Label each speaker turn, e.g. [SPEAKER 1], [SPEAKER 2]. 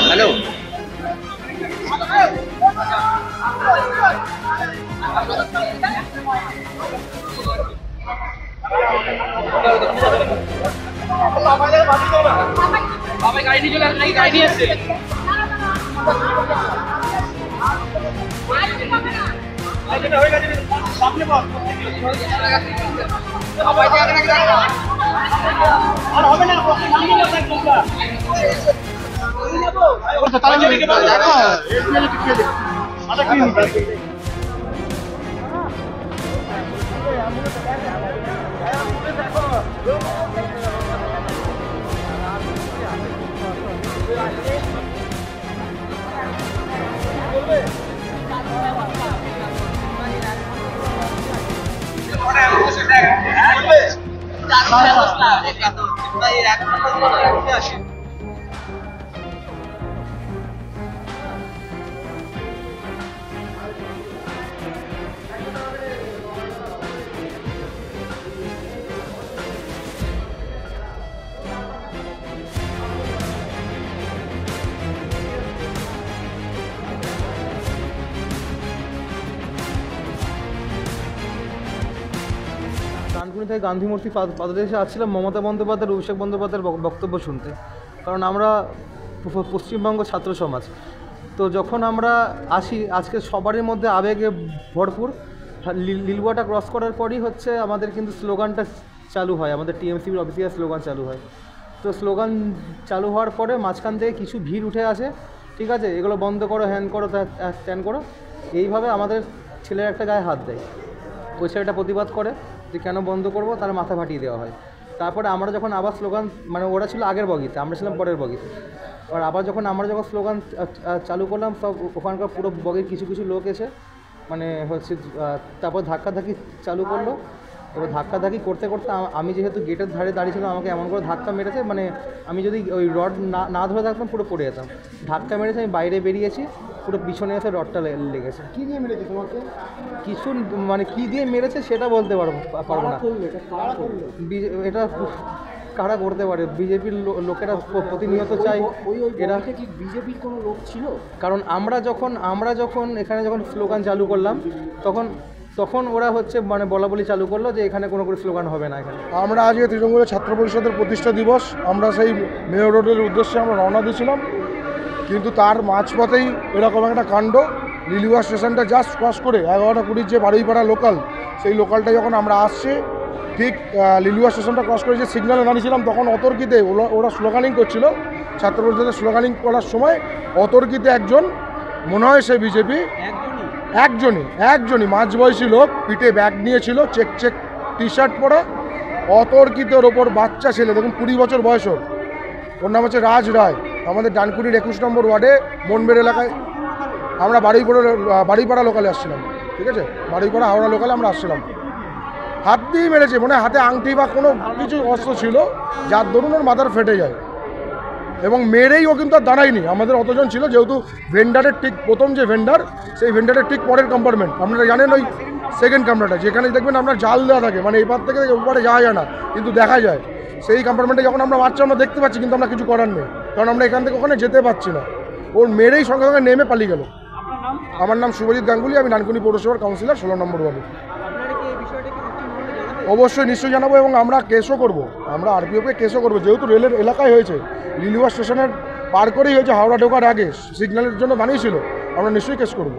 [SPEAKER 1] Hello গাড়ি নিয়ে চলে আসছে নাকি? গাড়ি নিয়ে আসছে
[SPEAKER 2] ডানকুনি থেকে গান্ধী মূর্তি পাদদেশে আসছিলাম মমতা বন্দ্যোপাধ্যায় অভিষেক বন্দ্যোপাধ্যায়ের বক্তব্য শুনতে, কারণ আমরা পশ্চিমবঙ্গ ছাত্র সমাজ। তো যখন আমরা আসি আজকে সবারই মধ্যে আবেগে ভরপুর। লিলুয়াটা ক্রস করার পরই হচ্ছে আমাদের কিন্তু স্লোগানটা চালু হয়, আমাদের টিএমসির অফিসিয়াল স্লোগান চালু হয়। তো স্লোগান চালু হওয়ার পরে মাঝখান থেকে কিছু ভিড় উঠে আসে, ঠিক আছে, এগুলো বন্ধ করো, হ্যান করো, ত্যান করো, এইভাবে আমাদের ছেলের একটা গায়ে হাত দেয়। ওই ছেলেটা প্রতিবাদ করে যে কেন বন্ধ করবো, তার মাথা ফাটিয়ে দেওয়া হয়। তারপরে আমরা যখন আবার স্লোগান, মানে ওরা ছিল আগের বগিতে, আমরা ছিলাম পরের বগিতে, আর আবার আমরা যখন স্লোগান চালু করলাম, সব ওখানকার পুরো বগির কিছু কিছু লোক এসে মানে হচ্ছে তারপর ধাক্কাধাক্কি চালু করলো। এবার ধাক্কাধাক্কি করতে করতে আমি যেহেতু গেটের ধারে দাঁড়িয়েছিলাম, আমাকে এমন করে ধাক্কা মেরেছে, মানে আমি যদি ওই রড না ধরে থাকতাম পুরো পড়ে যেতাম। ধাক্কা মেরেছে, আমি বাইরে বেরিয়েছি, পুরো পিছনে এসে রডটা লেগেছে।
[SPEAKER 3] কী দিয়ে মেরেছে তোমাকে?
[SPEAKER 2] কিছু মানে কী দিয়ে মেরেছে সেটা বলতে পারবো না। এটা কারা করতে পারে? বিজেপির লোকেরা প্রতিনিয়ত চাই। এরা
[SPEAKER 3] কি বিজেপির কোনো লোক ছিল?
[SPEAKER 2] কারণ আমরা যখন এখানে যখন স্লোগান চালু করলাম তখন ওরা হচ্ছে মানে বলাবলি চালু করলো যে এখানে কোনো স্লোগান হবে না। এখানে
[SPEAKER 4] আমরা আজকে তৃণমূলের ছাত্র পরিষদের প্রতিষ্ঠা দিবস, আমরা সেই মেয়র রোডের উদ্দেশ্যে আমরা রওনা দিয়েছিলাম, কিন্তু তার মাঝপথেই এরকম একটা কাণ্ড। লিলুয়া স্টেশনটা জাস্ট ক্রস করে 11:20 যে বারুইপাড়া লোকাল, সেই লোকালটা যখন আমরা আসছি, ঠিক লিলুয়া স্টেশনটা ক্রস করে যে সিগন্যালে দাঁড়িয়েছিলাম, তখন অতর্কিতে ওরা স্লোগানিং করছিল। ছাত্র পরিষদের স্লোগানিং করার সময় অতর্কিতে একজন, মনে হয় সে বিজেপি, একজনই মাঝবয়সী লোক, পিঠে ব্যাগ নিয়েছিল, চেক টি শার্ট পরা, অতর্কিতের ওপর বাচ্চা ছেলে, দেখুন 20 বছর বয়স, ওর নাম হচ্ছে রাজ রায়। আমাদের ডানকুনির 21 নম্বর ওয়ার্ডে মনবের এলাকায় আমরা বারুইপাড়া লোকালে আসছিলাম, ঠিক আছে, বারুইপাড়া হাওড়া লোকালে আমরা আসছিলাম। হাত দিয়ে মেরেছে, মনে হয় হাতে আংটি বা কোনো কিছু অস্ত্র ছিল, যার দরুন ওর মাথার ফেটে যায়। এবং মেরেই ও কিন্তু আর দাঁড়ায়নি। আমাদের অতজন ছিল, যেহেতু ভেন্ডারের ঠিক প্রথম যে ভেন্ডার, সেই ভেন্ডারের ঠিক পরের কম্পার্টমেন্ট, আপনারা জানেন ওই সেকেন্ড কামরাটা, যেখানে দেখবেন আপনার জাল দেওয়া থাকে, মানে এপার থেকে ওপারে যাওয়া যায় না কিন্তু দেখা যায়। সেই কম্পার্টমেন্টে যখন আমরা বাচ্চা আমরা দেখতে পাচ্ছি, কিন্তু আমরা কিছু করার নেই, কারণ আমরা এখান থেকে ওখানে যেতে পারছি না। ওর মেরেই সঙ্গে সঙ্গে নেমে পালিয়ে গেল। আমার নাম শুভজিৎ গাঙ্গুলি, আমি ডানকুনি পৌরসভার কাউন্সিলর 16 নম্বর ওয়ার্ডে। অবশ্যই নিশ্চয়ই জানাবো, এবং আমরা কেসও করব, আমরা আরপিওকে কেসও করবো, যেহেতু রেলের এলাকায় হয়েছে, লিলুয়া স্টেশনের পার করেই হয়েছে, হাওড়া ঢোকার আগে সিগন্যালের জন্য বানিয়েছিল, আমরা নিশ্চয়ই কেস করব।